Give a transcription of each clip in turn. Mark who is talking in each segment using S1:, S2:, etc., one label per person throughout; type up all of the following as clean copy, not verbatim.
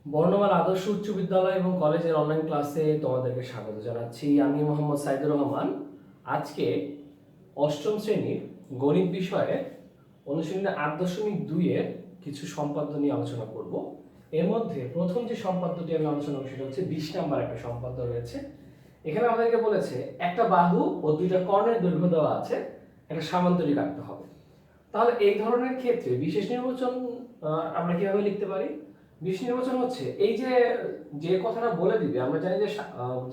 S1: বর্ণমালা আদর্শ উচ্চ বিদ্যালয় এবং কলেজের অনলাইন ক্লাসে তোমাদেরকে স্বাগত জানাচ্ছি। আমি মোহাম্মদ সাইদুর রহমান। আজকে অষ্টম শ্রেণীর গণিত বিষয়ে অনুশীলনী 8.2 এর কিছু সম্পাদ্য নিয়ে আলোচনা করব। এর মধ্যে প্রথম যে সম্পাদ্যটি আমি আলোচনা করব সেটা হচ্ছে 20 নাম্বার একটা সম্পাদ্য রয়েছে। এখানে আমাদেরকে বলেছে একটা বাহু ও দুইটা কর্ণের দৈর্ঘ্য দেওয়া আছে, একটা সামান্তরিক আঁকতে হবে। তাহলে এই ধরনের ক্ষেত্রে বিশেষ নির্বাচন আমরা কিভাবে লিখতে পারি? বিশেষ নির্বাচন হচ্ছে এই যে যে কথাটা বলে দিবে, আমরা জানি যে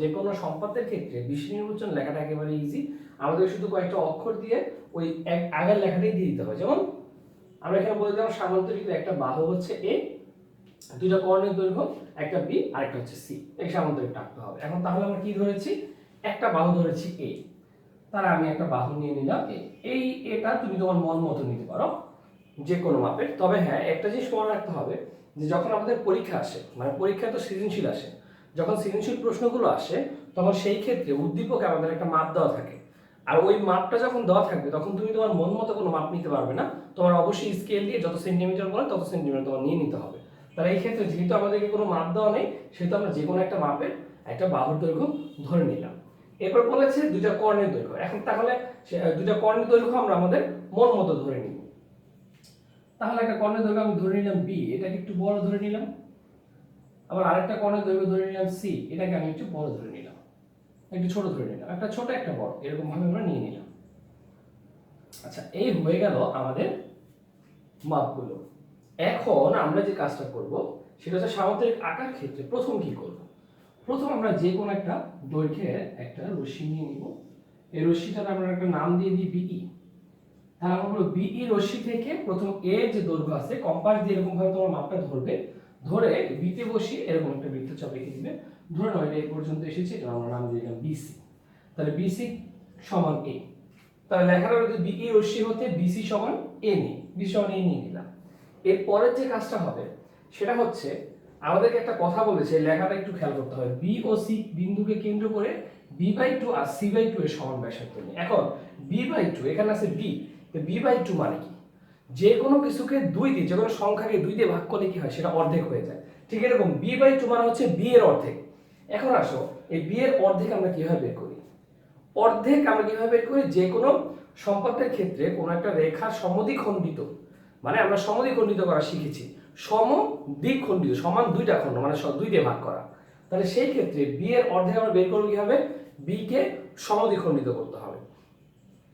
S1: যে কোনো সম্পাদ্যের ক্ষেত্রে বিশেষ নির্বাচন লেখাটা একেবারে ইজি। আমাদের শুধু কয়েকটা অক্ষর দিয়ে ওই আগের লেখাটাই দিয়ে দিতে হয়। যেমন আমরা এখানে বলে দিলাম সামান্তরিক একটা বাহু হচ্ছে এ, দুইটা কর্ণের দৈর্ঘ্য একটা বি আর একটা হচ্ছে সি, এই সামান্তরিক আঁকতে হবে। এখন তাহলে আমরা কি ধরেছি? একটা বাহু ধরেছি এ, তাহলে আমি একটা বাহু নিয়ে নিলাম এ। এই এটা তুমি তোমার মন মতো নিতে পারো যে কোনো মাপের। তবে হ্যাঁ, একটা জিনিস মনে রাখতে হবে যে যখন আমাদের পরীক্ষা আসে, মানে পরীক্ষা তো সৃজনশীল আসে, যখন সৃজনশীল প্রশ্নগুলো আসে তখন সেই ক্ষেত্রে উদ্দীপকে আমাদের একটা মাপ দেওয়া থাকে। আর ওই মাপটা যখন দেওয়া থাকবে তখন তুমি তোমার মন মতো কোনো মাপ নিতে পারবে না, তোমার অবশ্যই স্কেল দিয়ে যত সেন্টিমিটার বলে তত সেন্টিমিটার তোমার নিয়ে নিতে হবে। তাহলে এই ক্ষেত্রে যেহেতু আমাদেরকে কোনো মাপ দেওয়া নেই, সেহেতু আমরা যে কোনো একটা মাপের একটা বাহুর দৈর্ঘ্য ধরে নিলাম। এরপর বলেছে দুইটা কর্ণের দৈর্ঘ্য। এখন তাহলে দুইটা কর্ণের দৈর্ঘ্য আমরা আমাদের মন মতো ধরে নিব। তাহলে একটা কর্ণের দৈর্ঘ্য আমি ধরে নিলাম বি, এটাকে একটু বড় ধরে নিলাম। আবার আরেকটা কর্ণের দৈর্ঘ্য ধরে নিলাম সি, এটাকে আমি একটু বড় ধরে নিলাম, একটু ছোট ধরে নিলাম, একটা ছোট একটা বড়, এরকম ভাবে আমরা নিয়ে নিলাম। আচ্ছা, এই হয়ে গেল আমাদের মাপগুলো। এখন আমরা যে কাজটা করব সেটা হচ্ছে সামান্তরিক আঁকার ক্ষেত্রে প্রথম কি করব? প্রথম আমরা যে কোনো একটা দৈর্ঘ্যের একটা রশ্মি নিয়ে নিব। এই রশ্মিটার আমরা একটা নাম দিয়ে দিই বিই। তাহলে আমরা বলবো বিই রশ্মি থেকে প্রথম এ যে দৈর্ঘ্য আছে, কম্পাস দিয়ে এরকম ভাবে তোমার মাপটা ধরবে, ধরে বিতে বসিয়ে এরকম একটা বৃত্তচাপ এঁকে দিবে। ধরে নাও এটা এই পর্যন্ত এসেছে, এটা আমরা নাম দিয়ে দিলাম বিসি। তাহলে বিসি সমান এ। তাহলে লেখাটা যদি বিই রশ্মি হতে বিসি সমান এ নিই, বিসি সমান এ নিয়ে নিলাম। এর পরের যে কাজটা হবে সেটা হচ্ছে আমাদেরকে একটা কথা বলেছে, লেখাটা একটু খেয়াল করতে হবে। বি ও সি বিন্দুকে কেন্দ্র করে b/2 আর c/2 এর সমান ব্যাসার্ধ নিই। এখন b/2 এখানে আছে b, তো b/2 মানে কি? যে কোনো কিছুকে দুই দিয়ে, যে কোনো সংখ্যাকে দুই দিয়ে ভাগ করলে কি হয়? সেটা অর্ধেক হয়ে যায়। ঠিক এরকম b/2 মানে হচ্ছে b এর অর্ধেক। এখন আসো এই b এর অর্ধেক আমরা কিভাবে বের করি? অর্ধেক আমরা কিভাবে বের করি? যে কোনো সম্পাদ্যের ক্ষেত্রে কোনো একটা রেখা সমদ্বিখণ্ডিত, মানে আমরা সমদ্বিখণ্ডিত করা শিখেছি, সমদ্বিখণ্ডিত সমান দুইটা খণ্ড, মানে দুই দিয়ে ভাগ করা। তাহলে সেই ক্ষেত্রে বি এর অর্ধেক আমরা বের করব কিভাবে? বি কে সমদ্বিখণ্ডিত করতে হবে।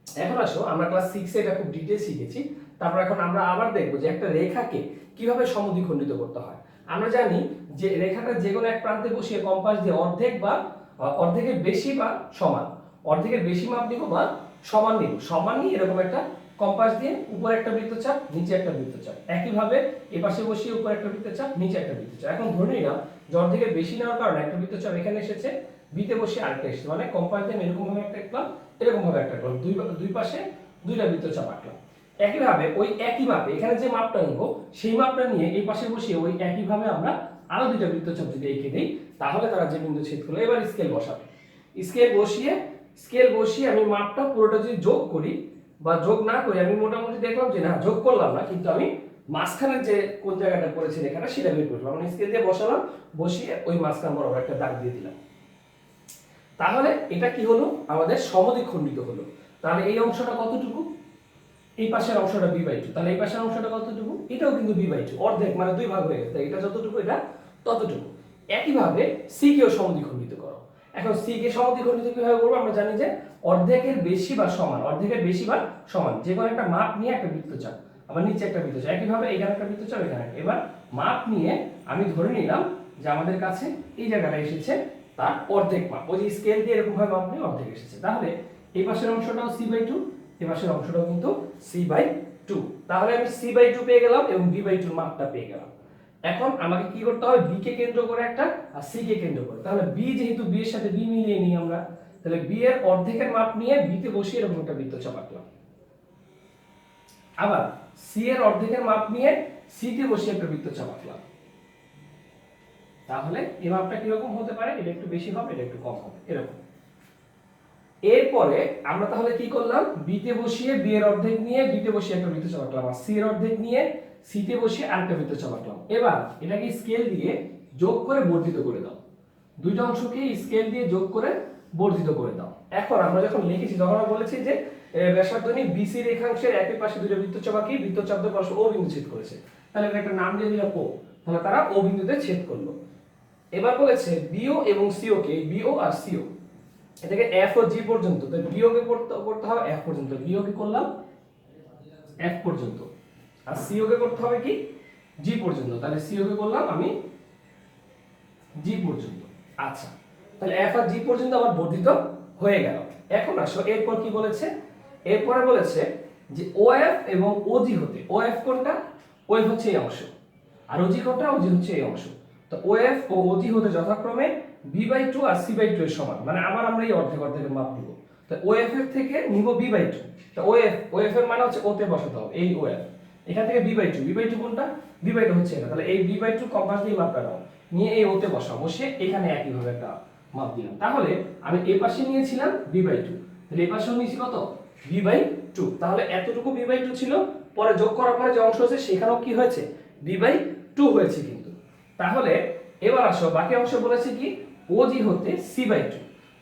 S1: এখন আসো আমরা ক্লাস 6 এ এটা খুব ডিটেইলস শিখেছি। তারপর এখন আমরা আবার দেখব যে একটা রেখাকে কিভাবে সমদ্বিখণ্ডিত করতে হয়। আমরা জানি যে রেখাটা যে কোনো এক প্রান্তে বসিয়ে কম্পাস দিয়ে অর্ধেক বা অর্ধেকের বেশি বা সমান, অর্ধেকের বেশি মাপ নিব বা সমান নিব, সমান নিয়ে এরকম একটা কম্পাস দিয়ে উপরে একটা বৃত্তচাপ নিচে একটা বৃত্তচাপ, একইভাবে এই পাশে বসিয়ে উপরে একটা বৃত্তচাপ নিচে একটা বৃত্তচাপ। এখন ধরে নিলাম যে অর্ধেকের বেশি নেওয়ার কারণে একটা বৃত্তচাপ এখানে এসেছে, বিতে বসে আরেকটা এসেছে, মানে কম্পাস দিয়ে এরকম ভাবে একটা আঁকলাম, এরকম ভাবে একটা আঁকলাম, দুই পাশে দুইটা বৃত্তচাপ আঁকলাম। একইভাবে ওই একই মাপে এখানে যে মাপটা নিব সেই মাপটা নিয়ে এই পাশে বসিয়ে ওই একইভাবে আমরা আরো দুইটা বৃত্তচাপ যদি এঁকে দিই, তাহলে তারা যে বিন্দু ছেদ করলো। এবার স্কেল বসাবে, স্কেল বসিয়ে আমি মাপটা পুরোটা যদি যোগ করি বা যোগ না করি, আমি মোটামুটি দেখলাম যে না যোগ করলাম না, কিন্তু আমি মাঝখানে যে কোন জায়গাটা পড়েছে রেখাটা সেটা বের করলাম। আমি স্কেল দিয়ে বসালাম, বসিয়ে ওই মাঝখান বরাবর একটা দাগ দিয়ে দিলাম। তাহলে এটা কি হলো? আমাদের সমদ্বিখণ্ডিত হলো। তাহলে এই অংশটা কতটুকু? এই পাশের অংশটা b/2। তাহলে এই পাশের অংশটা কতটুকু? এটাও কিন্তু b/2, অর্ধেক, মানে দুই ভাগ হয়ে গেছে। এটা যতটুকু এটা ততটুকু। একইভাবে c কেও সমদ্বিখণ্ডিত করো। এখন c কে সমদ্বিখণ্ডিত কিভাবে করব? আমরা জানি যে অর্ধেকের বেশি বা সমান, অর্ধেকের বেশি বা সমান যে কোনো একটা মাপ নিয়ে একটা বৃত্তচাপ, আবার নিচে একটা বৃত্তচাপ, একইভাবে এখানে একটা বৃত্তচাপ, এখানে একটা। এবার মাপ নিয়ে আমি ধরে নিলাম যে আমাদের কাছে এই জায়গাটা এসেছে তার অর্ধেক মাপ, ওই যে স্কেল দিয়ে এরকম ভাবে মাপ নিয়ে অর্ধেক এসেছে। তাহলে এই পাশের অংশটাও c/2, এই পাশের অংশটাও কিন্তু c/2। তাহলে আমি c/2 পেয়ে গেলাম এবং b/2 এর মাপটা পেয়ে গেলাম। এখন আমাকে কি করতে হবে? b কে কেন্দ্র করে একটা আর c কে কেন্দ্র করে। তাহলে b, যেহেতু b এর সাথে b মিলিয়ে নিই আমরা, তাহলে b এর অর্ধেকের মাপ নিয়ে b তে বসিয়ে এরকম একটা বৃত্তচাপ আঁকলাম। আবার c এর অর্ধেকের মাপ নিয়ে c তে বসিয়ে একটা বৃত্তচাপ আঁকলাম। তাহলে এই মাপটা কিরকম হতে পারে? এটা একটু বেশি হবে, এটা একটু কম হবে, এরকম। এরপরে আমরা তাহলে কি করলাম? বি তে বসিয়ে বি এর অর্ধেক নিয়ে বি তে বসিয়ে একটা বৃত্তচাপ আঁকলাম, আর সি এর অর্ধেক নিয়ে সি তে বসিয়ে আরেকটা বৃত্তচাপ আঁকলাম। এবার এটাকে স্কেল দিয়ে যোগ করে বর্ধিত করে দাও। দুইটা অংশকে স্কেল দিয়ে যোগ করে বর্ধিত করে দাও। এখন আমরা যখন লিখেছি তখন আমরা বলেছি যে ব্যাসার্ধ নিয়ে বিসি রেখাংশের একই পাশে দুটো বৃত্তচাপ আঁকি, বৃত্তচাপ দিয়ে পরস্পর ও বিন্দু ছেদ করেছে, তাহলে এটা একটা নাম দিয়ে দিলাম ও, তাহলে তারা ও বিন্দুতে ছেদ করলো। এবার বলেছে বিও এবং সিও কে, বিও আর সিও এটাকে এফ ও জি পর্যন্ত, তো বিও কে করতে হবে এফ পর্যন্ত, বিও কে করলাম এফ পর্যন্ত, আর সিও কে করতে হবে কি জি পর্যন্ত, তাহলে সিও কে করলাম আমি জি পর্যন্ত। আচ্ছা, তাহলে এফ আর জি পর্যন্ত আমার বর্ধিত হয়ে গেল। এখন আসো এরপর কি বলেছে, এরপরে বলেছে যে ওএফ এবং ওজি হতে, ওএফ কোনটা, ওএফ হচ্ছে এই অংশ, আর ওজি কোনটা, ওজি হচ্ছে এই অংশ। তো ওএফ ও ওজি হতে যথাক্রমে b/2 আর c/2 এর সমান, মানে আবার আমরা এই অর্ধেক অর্ধেকের মাপ নিব। তো ওএফ এর থেকে নিব b/2, তো ওএফ এর মানে হচ্ছে ওতে বসাতে হবে, এই ওএফ এখান থেকে b/2 কোনটা, b/2 হচ্ছে এটা, তাহলে এই b/2 কম্পাস দিয়ে মাপটা নাও, নিয়ে এই ওতে বসাও, বসে এখানে একই ভাবে একটা মাপ দিলাম। তাহলে আমি এই পাশে নিয়েছিলাম b/2, তাহলে এই পাশেও নিয়েছি কত b/2, তাহলে এতটুকু b/2 ছিল, পরে যোগ করার পরে যে অংশ আছে সেখানেও কি হয়েছে b/2 হয়েছে কিন্তু। তাহলে এবার আসো বাকি অংশ বলেছে কি ওজি হতে c/2,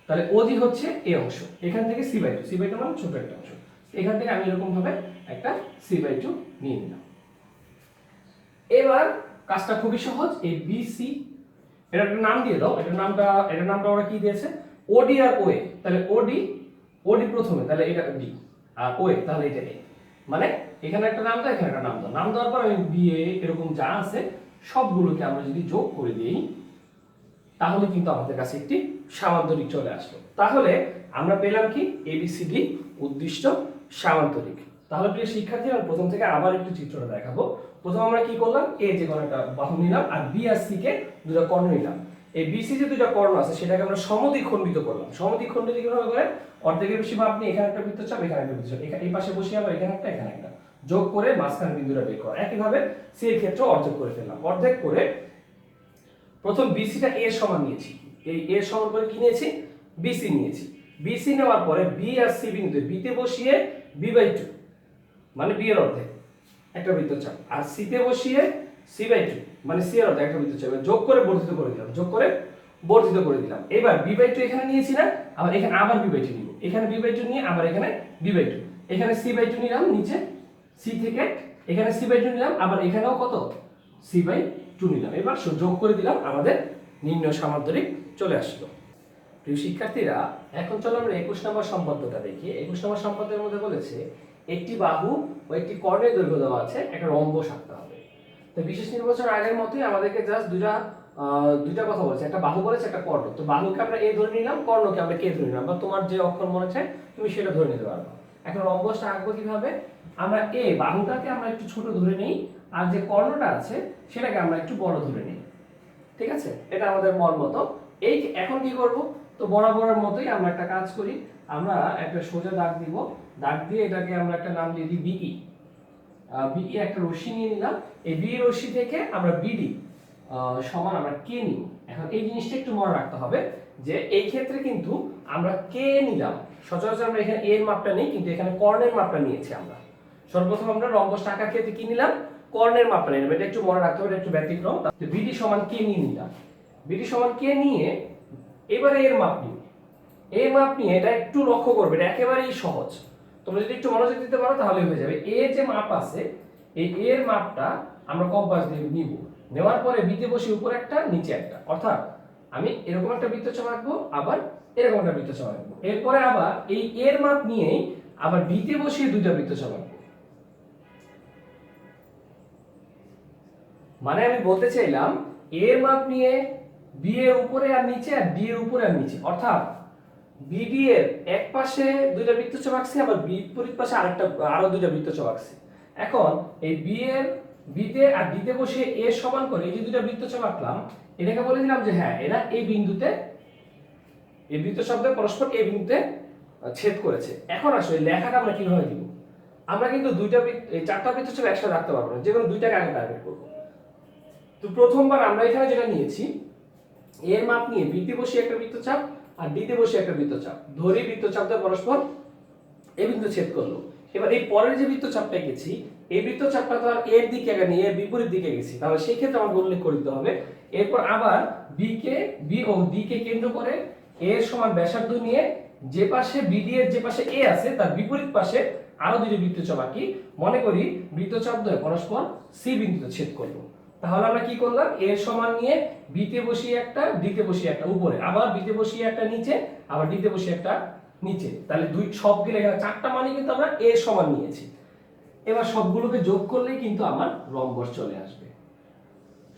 S1: তাহলে ওজি হচ্ছে এই অংশ, এখান থেকে c/2 মানে ছোট একটা অংশ, এখান থেকে আমি এরকম ভাবে একটা c/2 নিয়ে নিলাম। এবার কাজটা খুবই সহজ, এই বিসি এটা একটা নাম দিয়ে দাও, এটার নামটা ওরা কি দিয়েছে ওডি আর ওএ, তাহলে ওডি প্রথমে, তাহলে এটা ডি, আর ওএ তাহলে এটা এ, মানে এখানে একটা নাম দাও, এখানে একটা নাম দাও, নাম দেওয়ার পর আমি বিএ এরকম যা আছে সবগুলোকে আমরা যদি যোগ করে দিই তাহলে কিন্তু আমাদের কাছে একটি সামান্তরিক চলে আসলো। তাহলে আমরা পেলাম কি এবিসিডি উদ্দিষ্ট সামান্তরিক। তাহলে প্রিয় শিক্ষার্থী, আমরা প্রথম থেকে আবার একটু চিত্রটা দেখাবো। প্রথম আমরা কি করলাম, এ যে কোনো একটা বাহু নিলাম আর বি আর সি কে দুটো কর্ণ নিলাম। এই বিসি যে দুটো কর্ণ আছে সেটাকে আমরা সমদ্বিখণ্ডিত করলাম। সমদ্বিখণ্ডিত কিভাবে করে, অর্ধেকের বেশি মাপ নিয়ে এখানে একটা বৃত্তচাপ, এখানে একটা বৃত্তচাপ, এই পাশে বসিয়ে আবার এখানে একটা যোগ করে মাঝখানে বিন্দুটা বের করা। একইভাবে সি এর ক্ষেত্রে অর্ধেক করে ফেললাম। অর্ধেক করে প্রথম বিসিটা এ সমান নিয়েছি, এই এ সমান করে কি নিয়েছি বিসি নিয়েছি। বিসি নেওয়ার পরে বি আর সি বিন্দুতে বিতে বসিয়ে b/2 মানে বি এর অর্ধেক একটা বৃত্তচাপ, আর সি তে বসিয়ে c/2 মানে সি এর অর্ধেক একটা বৃত্তচাপ, যোগ করে বর্ধিত করে দিলাম। এবার b/2 এখানে নিয়েছি না, আবার এখানে আবার b/2 নিব, এখানে b/2 নিয়ে আবার এখানে b/2, এখানে c/2 নিলাম নিচে, সি থেকে এখানে c/2 নিলাম, আবার এখানেও কত c/2 নিলাম। এবার যোগ করে দিলাম, আমাদের নির্ণয় সামান্তরিক চলে আসলো। প্রিয় শিক্ষার্থীরা, এখন চলো আমরা 21 নম্বর সম্পর্কটা দেখি। 21 নম্বর সম্পর্কের মধ্যে বলেছে একটি বাহু ও একটি কর্ণের দৈর্ঘ্য দেওয়া আছে, একটা রম্বস আঁকতে হবে। তো বিশেষ নির্বাচন আগের মতোই আমাদেরকে জাস্ট দুইটা কথা বলেছে, একটা বাহু বলেছে, একটা কর্ণ। তো বাহুকে আমরা এ ধরে নিলাম, কর্ণকে আমরা কে ধরে নিলাম, বা তোমার যে অক্ষর মনে চায় তুমি সেটা ধরে নিতে পারবে। এখন রম্বসটা আঁকবো কিভাবে, আমরা এ বাহুটাকে আমরা একটু ছোট ধরে নিই, আর যে কর্ণটা আছে সেটাকে আমরা একটু বড় ধরে নিই, ঠিক আছে, এটা আমাদের মন মতো। এই এখন কি করব, তো বরাবরের মতোই আমরা একটা কাজ করি, আমরা একটা সোজা দাগ দিব, দাগ দিয়ে এটাকে আমরা একটা নাম দিয়ে দিই বিই। বিই একটা রশ্মি নিয়ে নিলাম, এই বি রশ্মি থেকে আমরা বিডি সমান আমরা কে নিব। এখন এই জিনিসটা একটু মনে রাখতে হবে যে এই ক্ষেত্রে কিন্তু আমরা কে নিলাম, সচরাচর আমরা এখানে এর মাপটা নেই, কিন্তু এখানে কর্ণের মাপটা নিয়েছি আমরা। সর্বপ্রথম আমরা রম্বস আঁকার ক্ষেত্রে কি নিলাম, কর্ণের মাপটা নিলাম, এটা একটু মনে রাখতে হবে, এটা একটু ব্যতিক্রম। তো বিডি সমান কে নিয়ে নিলাম, বিডি সমান কে নিয়ে এবারে এর মাপ নিই, এই মাপ নিয়ে এটা একটু লক্ষ্য করবে, এটা একেবারেই সহজ, তোমরা যদি একটু মনোযোগ দিতে পারো তাহলে হয়ে যাবে। এ যে মাপ আছে এই এর মাপটা আমরা কম্পাস দিয়ে নিব, নেওয়ার পরে বিতে বসে উপরে একটা নিচে একটা, অর্থাৎ আমি এরকম একটা বৃত্তচাপ আঁকবো, আবার এরকম একটা বৃত্তচাপ আঁকবো, এরপরে আবার এই এর মাপ নিয়েই আবার বিতে বসিয়ে দুইটা বৃত্তচাপ আঁকবো। মানে আমি বলতে চাইলাম এর মাপ নিয়ে বি এর উপরে আর নিচে, আর ডি এর উপরে আর নিচে, অর্থাৎ বিডি এর এক পাশে দুইটা বৃত্তচাপ আঁকছি, আবার বিপরীত পাশে আরো দুইটা বৃত্তচাপ আঁকছি। এখন এই বি এর বিতে আর ডিতে বসে এ সমান করে এই যে দুইটা বৃত্তচাপ আঁকলাম, এটাকে বলে দিলাম যে হ্যাঁ এরা এই বিন্দুতে, এই বৃত্তচাপদের পরস্পর এই বিন্দুতে ছেদ করেছে। এখন আসো এই লেখাটা আমরা কিভাবে দিব, আমরা কিন্তু চারটা বৃত্তচাপ একসাথে রাখতে পারবো না, যে কোনো দুইটাকে আগে টার্গেট করবো। তো প্রথমবার আমরা এখানে যেটা নিয়েছি, এর মাপ নিয়ে বিতে বসে একটা বৃত্তচাপ আর ডিতে বসে একটা বৃত্তচাপ ধরি, বৃত্তচাপদের পরস্পর এই বিন্দু ছেদ করলো। এবার এই পরের যে বৃত্তচাপটা গেছি, এই বৃত্তচাপটা তো আর এর দিকে গেনি, এর বিপরীত দিকে গেছি, তাহলে সেই ক্ষেত্রে আমাকে উল্লেখ করতে হবে। এরপর আবার বি ও ডি কে কেন্দ্র করে এ এর সমান ব্যাসার্ধ নিয়ে যে পাশে বিডি এর যে পাশে এ আছে তার বিপরীত পাশে আরো দুটি বৃত্তচাপ আঁকি। মনে করি বৃত্তচাপ দ্বয় পরস্পর সি বিন্দুতে ছেদ করলো। তাহলে আমরা কি করলাম, এ এর সমান নিয়ে বি তে বসিয়ে একটা, ডি তে বসিয়ে একটা উপরে, আবার বি তে বসিয়ে একটা নিচে, আবার ডি তে বসিয়ে একটা নিচে। তাহলে দুই সব গেলে এখানে চারটা মানে কিন্তু আমরা এ এর সমান নিয়েছি। এবার সবগুলোকে যোগ করলেই কিন্তু আমার রম্বস চলে আসবে।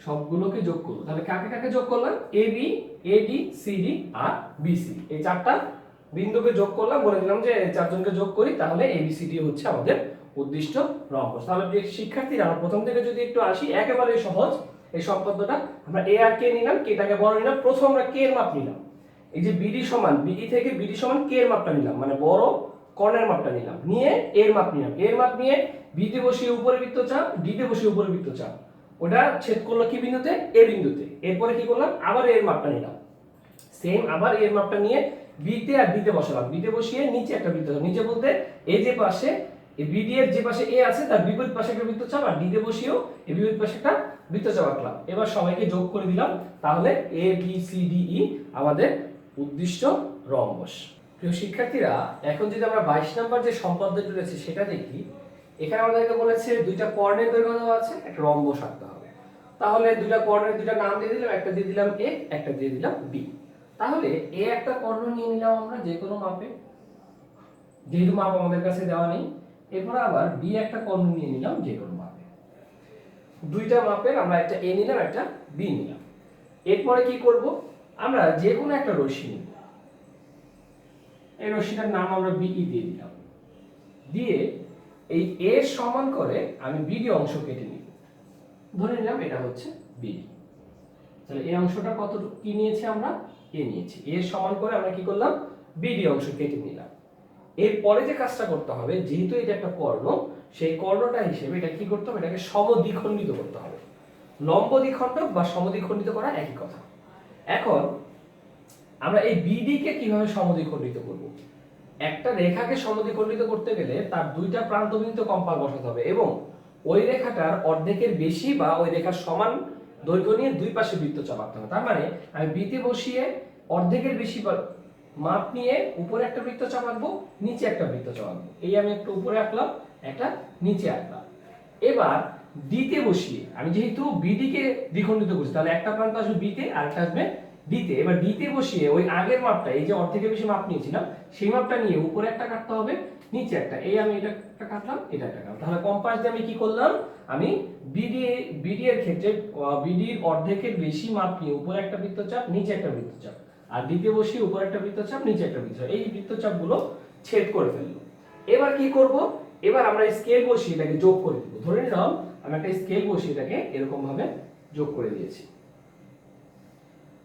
S1: সবগুলোকে যোগ করব, তাহলে কাকে কাকে যোগ করলাম, A B, eddy, CD R BC, এই চারটা বিন্দুকে যোগ করলাম। বলে দিলাম যে চারজনকে যোগ করি, তাহলে এবিসিডি হচ্ছে আমাদের উদ্দিষ্ট রম্বস। তাহলে শিক্ষার্থীরা আমরা প্রথম থেকে যদি একটু আসি, একেবারে সহজ এই সম্পর্কটা। আমরা এ আর কে নিলাম, কেটাকে বড় নিলাম। প্রথম আমরা কে এর মাপ নিলাম, এই যে বিডি সমান, বিডি থেকে বিডি সমান কে এর মাপটা নিলাম, মানে বড় কর্ণের মাপটা নিলাম, নিয়ে এর মাপ নিলাম। এর মাপ নিয়ে বি তে বসিয়ে উপরে বৃত্তচাপ, ডি তে বসিয়ে উপরে বৃত্তচাপ, ওটা ছেদ করলো কি বিন্দুতে, এ বিন্দুতে। এরপরে কি করলাম, আবার এর মাপটা নিলাম, সেম আবার এর মাপটা নিয়ে বি তে আর ডি তে বসালাম। বি তে বসিয়ে নিচে একটা বৃত্তচাপ, নিচে বলতে এই যে পাশে এই বিডি এর যে পাশে এ আছে তার বিপরীত পাশে একটা বৃত্তচাপ, আর ডি তে বসিয়েও এই বিপরীত পাশে একটা বৃত্তচাপ আঁকলাম। এবার সবাইকে যোগ করে দিলাম, তাহলে A B C D E আমাদের উদ্দিষ্ট রম্বস। প্রিয় শিক্ষার্থীরা, এখন যদি আমরা 22 নম্বর যে সম্পর্কটি রয়েছে সেটা দেখি। এখানে আমাদেরকে বলেছে দুইটা কর্ণের দৈর্ঘ্য দেওয়া আছে, একটা রম্বস আঁকতে হবে। তাহলে দুইটা কর্ণের দুইটা নাম দিয়ে দিলাম, একটা দিয়ে দিলাম এ, একটা দিয়ে দিলাম বি। তাহলে এ একটা কর্ণ নিয়ে নিলাম আমরা যে কোনো মাপে, যেহেতু মাপ আমাদের কাছে দেওয়া নেই। এরপর আবার বি একটা কর্ণ নিয়ে নিলাম যে কোনো মাপে। দুইটা মাপের আমরা একটা এ নিলাম, একটা বি নিলাম। এরপরে কি করব, আমরা যে কোনো একটা রশ্মি নিব। এই রশ্মিটার নাম আমরা বিই দিয়ে দিলাম। দিয়ে এই এ সমান করে আমি বিডি অংশ কেটে নিব। ধরে নিলাম এটা হচ্ছে বিডি। তাহলে এই অংশটা কত কি নিয়েছি আমরা, এ নিয়েছি। এ সমান করে আমরা কি করলাম, বিডি অংশ কেটে নিলাম। এরপরে যে কাজটা করতে হবে, যেহেতু এটা একটা কর্ণ, সেই কর্ণটা হিসেবে এটা কি করতে হবে, এটাকে সমদ্বিখণ্ডিত করতে হবে। লম্ব দ্বিখণ্ডক বা সমদ্বিখণ্ডিত করা একই কথা। এখন আমরা এই বিডি কে কিভাবে সমদ্বিখণ্ডিত করব, একটা রেখাকে সমদ্বিখণ্ডিত করতে গেলে তার দুইটা প্রান্ত বিন্দুতে কম্পাস বসাতে হবে এবং ওই রেখাটার অর্ধেকের বেশি বা ওই রেখার সমান দৈর্ঘ্য নিয়ে দুই পাশে বৃত্তচাপ আঁকতে হবে। তার মানে আমি বি তে বসিয়ে অর্ধেকের বেশি মাপ নিয়ে উপরে একটা বৃত্তচাপ আঁকবো, নিচে একটা বৃত্তচাপ আঁকবো। এই আমি একটু উপরে আঁকলাম, একটা নিচে আঁকলাম। এবার ডি তে বসিয়ে আমি যেহেতু বিডি কে দ্বিখণ্ডিত করছি, তাহলে একটা প্রান্ত আসবে বি তে আর একটা আসবে ডি তে। এবার ডি তে বসিয়ে ওই আগের মাপটা, এই যে অর্ধেকের বেশি মাপ নিয়েছিলাম, সেই মাপটা নিয়ে উপরে একটা কাটতে হবে, নিচে একটা। এই আমি এটা একটা কাটলাম, এটা একটা কাটলাম। তাহলে কম্পাস দিয়ে আমি কি করলাম, আমি বিডি এর ক্ষেত্রে বিডির অর্ধেকের বেশি মাপ নিয়ে উপরে একটা বৃত্তচাপ, নিচে একটা বৃত্তচাপ, আর ডি তে বসিয়ে উপরে একটা বৃত্তচাপ, নিচে একটা বৃত্তচাপ, এই বৃত্তচাপগুলো ছেদ করে ফেললো। এবার কি করব, এবার আমরা স্কেল বসিয়ে এটাকে যোগ করে দেব। ধরে নিলাম আমি একটা স্কেল বসিয়ে এটাকে এরকম ভাবে যোগ করে দিয়েছি।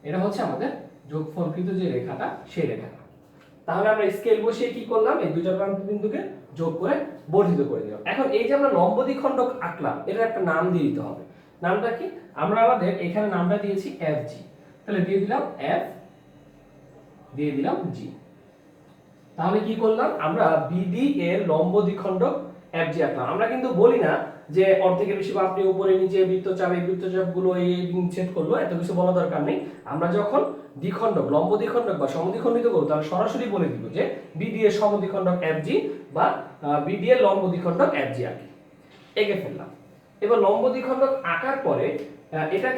S1: এটা হচ্ছে আমাদের যোগফলকৃত যে রেখাটা, সেই রেখাটা। তাহলে আমরা স্কেল বসিয়ে কি করলাম, এই দুইটা প্রান্ত বিন্দুকে যোগ করে বর্ধিত করে দিলাম। এখন এই যে আমরা লম্ব দ্বিখণ্ডক আঁকলাম, এটার একটা নাম দিয়ে দিতে হবে। নামটা কি, আমরা আমাদের এখানে নামটা দিয়েছি এফ জি। তাহলে দিয়ে দিলাম এফ, দিয়ে দিলাম জি। তাহলে কি করলাম, আমরা বিডি এর লম্ব দ্বিখণ্ডক এফ জি আঁকলাম। আমরা কিন্তু বলি না যে অর্ধেকের বেশি মাপ নিয়ে উপরে নিচে বৃত্তচাপ, এই বৃত্তচাপগুলো এই ছেদ করলো, এত কিছু বলা দরকার নেই। আমরা যখন দ্বিখণ্ডক, লম্ব দ্বিখণ্ডক বা সমদ্বিখণ্ডিত করব, তাহলে সরাসরি বলে দিব যে বিডি এর সমদ্বিখণ্ডক এফ জি বা বিডি এর লম্ব দ্বিখণ্ডক এফ জি আঁকি, এঁকে ফেললাম। এবার লম্ব দ্বিখণ্ডক আঁকার পরে এটা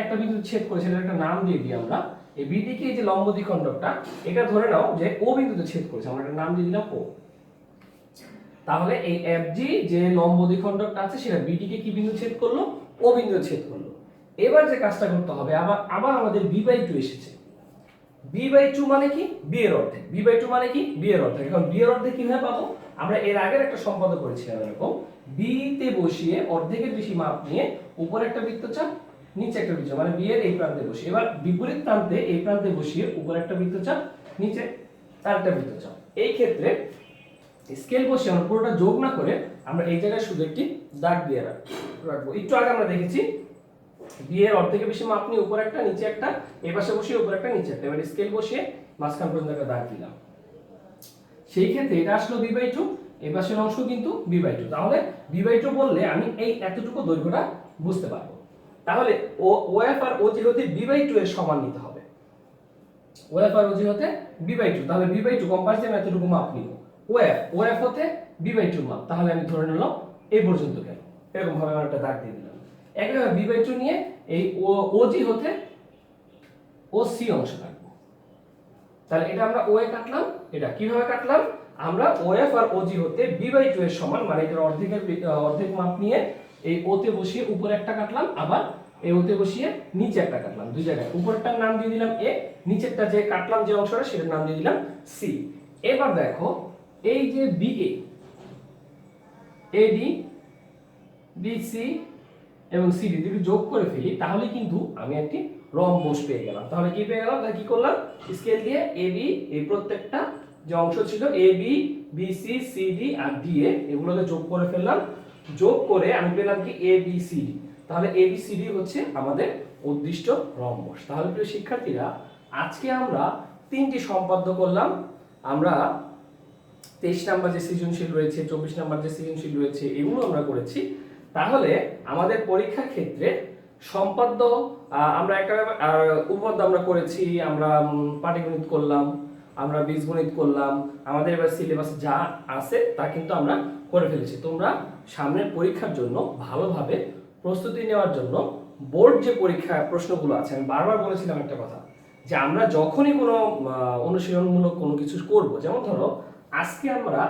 S1: একটা বিন্দু ছেদ করেছে, এটার একটা নাম দিয়ে দিই আমরা। এই বিডি কে, এই যে লম্ব দ্বিখণ্ডকটা, এটা ধরে নাও যে ও বিন্দুতে ছেদ করেছে, আমরা একটা নাম দিয়ে দিলাম ও। তাহলে এই এফজি যে লম্ব দ্বিখণ্ডকটা আছে, সেটা বিডি কে কি বিন্দু ছেদ করলো, ও বিন্দু ছেদ করলো। এবার যে কাজটা করতে হবে, আবার আমাদের b/2 এসেছে। b/2 মানে কি, b এর অর্ধেক। b/2 মানে কি, b এর অর্ধেক। এখন b এর অর্ধেক কিভাবে পাবো, আমরা এর আগের একটা সম্পাদক করেছিলাম এরকম, b তে বসিয়ে অর্ধেকের বেশি মাপ নিয়ে উপরে একটা বৃত্তচাপ, নিচে একটা বৃত্তচাপ, মানে b এর এই প্রান্তে বসিয়ে, এবার বিপরীত প্রান্তে এই প্রান্তে বসিয়ে উপরে একটা বৃত্তচাপ, নিচে আরেকটা বৃত্তচাপ। এই ক্ষেত্রে স্কেল বসিয়ে আমরা পুরোটা যোগ না করে আমরা এই জায়গায় শুধু একটি দাগ দিয়ে রাখবো। একটু আগে আমরা দেখেছি বি এর অর্ধেকের বেশি মাপ নিয়ে উপরে একটা, নিচে একটা, এই পাশে বসিয়ে উপরে একটা, নিচে একটা। এবার স্কেল বসিয়ে মাঝখান পর্যন্ত একটা দাগ দিলাম। সেই ক্ষেত্রে এটা আসলো b/2, এই পাশের অংশ কিন্তু b/2। তাহলে b/2 বললে আমি এই এতটুকু দৈর্ঘ্যটা বুঝতে পারবো। তাহলে OF আর OG হতে b/2 এর সমান নিতে হবে। OF আর OG হতে b/2, তাহলে b/2 কম্পাস দিয়ে আমি এতটুকু মাপ নিব। OF হতে b/2 মাপ, তাহলে আমি ধরে নিলাম এই পর্যন্ত গেল। এরকম ভাবে আমরা একটা দাগ দিয়ে দিলাম। একইভাবে b/2 নিয়ে এই OG হতে OC অংশ কাটবো। তাহলে এটা আমরা OA কাটলাম। এটা কিভাবে কাটলাম? আমরা OF আর OG হতে b/2 এর সমান, মানে এটার অর্ধেক মাপ নিয়ে এই O তে বসিয়ে উপরে একটা কাটলাম, আবার এই O তে বসিয়ে নিচে একটা কাটলাম। দুই জায়গায় উপরেরটার নাম দিয়ে দিলাম A, নিচেরটা যে কাটলাম যে অংশটা সেটার নাম দিয়ে দিলাম C। এবার দেখো এই যে BA, AD, BC এবং CD যদি যোগ করে ফেলি তাহলে কিন্তু আমি একটি রম্বস পেয়ে গেলাম। তাহলে কি পেয়ে গেলাম? তাহলে কি করলাম? স্কেল দিয়ে AB এই প্রত্যেকটা যে অংশ ছিল AB, BC, CD আর DA এগুলোকে যোগ করে ফেললাম। যোগ করে আমি পেলাম কি ABCD। তাহলে ABCD হচ্ছে আমাদের উদ্দিষ্ট রম্বস। তাহলে প্রিয় শিক্ষার্থীরা, আজকে আমরা তিনটি সম্পাদ্য করলাম। আমরা 23 নাম্বার যে সৃজনশীল রয়েছে, 24 নাম্বার যে সৃজনশীল রয়েছে, এগুলো আমরা করেছি। তাহলে আমাদের পরীক্ষার ক্ষেত্রে সম্পাদ্য আমরা একটা উপপাদ্য আমরা করেছি, আমরা পাটিগণিত করলাম, আমরা বীজগণিত করলাম। আমাদের এবার সিলেবাস যা আছে তা কিন্তু আমরা করে ফেলেছি। তোমরা সামনের পরীক্ষার জন্য ভালোভাবে প্রস্তুতি নেওয়ার জন্য বোর্ড যে পরীক্ষা প্রশ্নগুলো আছে, আমি বারবার বলেছিলাম একটা কথা, যে আমরা যখনই কোনো অনুশীলনমূলক কোনো কিছু করব, যেমন ধরো আজকে আমরা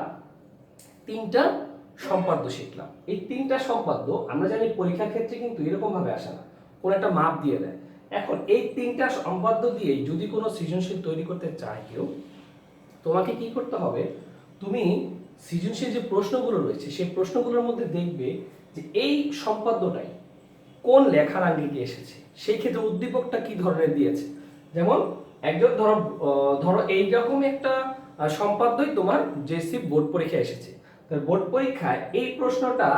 S1: 3টা সম্পাদ্য শিখলাম। এই 3টা সম্পাদ্য আমরা জানি পরীক্ষার ক্ষেত্রে কিন্তু এরকম ভাবে আসে না, কোন একটা মাপ দিয়ে দেয়। এখন এই 3টা সম্পাদ্য দিয়ে যদি কোনো সৃজনশীল তৈরি করতে চায় কেউ, তোমাকে কি করতে হবে? তুমি সৃজনশীল যে প্রশ্নগুলো রয়েছে সেই প্রশ্নগুলোর মধ্যে দেখবে যে এই সম্পাদ্যটাই কোন লেখার আঙ্গিকে এসেছে, সেই ক্ষেত্রে উদ্দীপকটা কি ধরনের দিয়েছে। যেমন একজন ধরো এইরকম একটা সম্পাদ্যই তোমার জেসি বোর্ড পরীক্ষায় এসেছে। বোর্ড পরীক্ষায় এই প্রশ্নটা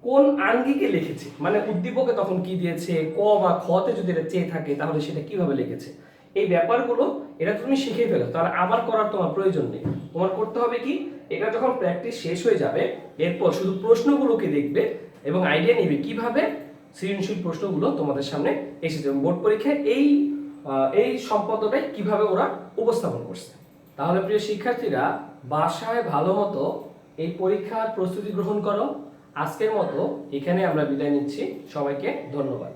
S1: কোন আঙ্গিকে লিখেছে, মানে উদ্দীপকে তখন কি দিয়েছে, ক বা খ তে যদি এটা চেয়ে থাকে তাহলে সেটা কিভাবে লিখেছে, এই ব্যাপারগুলো এটা তুমি শিখে ফেলো। তাহলে আবার করার তোমার প্রয়োজন নেই। তোমার করতে হবে কি, এটা যখন প্র্যাকটিস শেষ হয়ে যাবে এরপর শুধু প্রশ্নগুলোকে দেখবে এবং আইডিয়া নেবে কিভাবে সৃজনশীল প্রশ্নগুলো তোমাদের সামনে এসেছে। বোর্ড পরীক্ষায় এই সম্পদটাই কিভাবে ওরা উপস্থাপন করছে। তাহলে প্রিয় শিক্ষার্থীরা, বাসায় ভালো মতো এই পরীক্ষার প্রস্তুতি গ্রহণ করো। আজকের মতো এখানে আমরা বিদায় নিচ্ছি। সবাইকে ধন্যবাদ।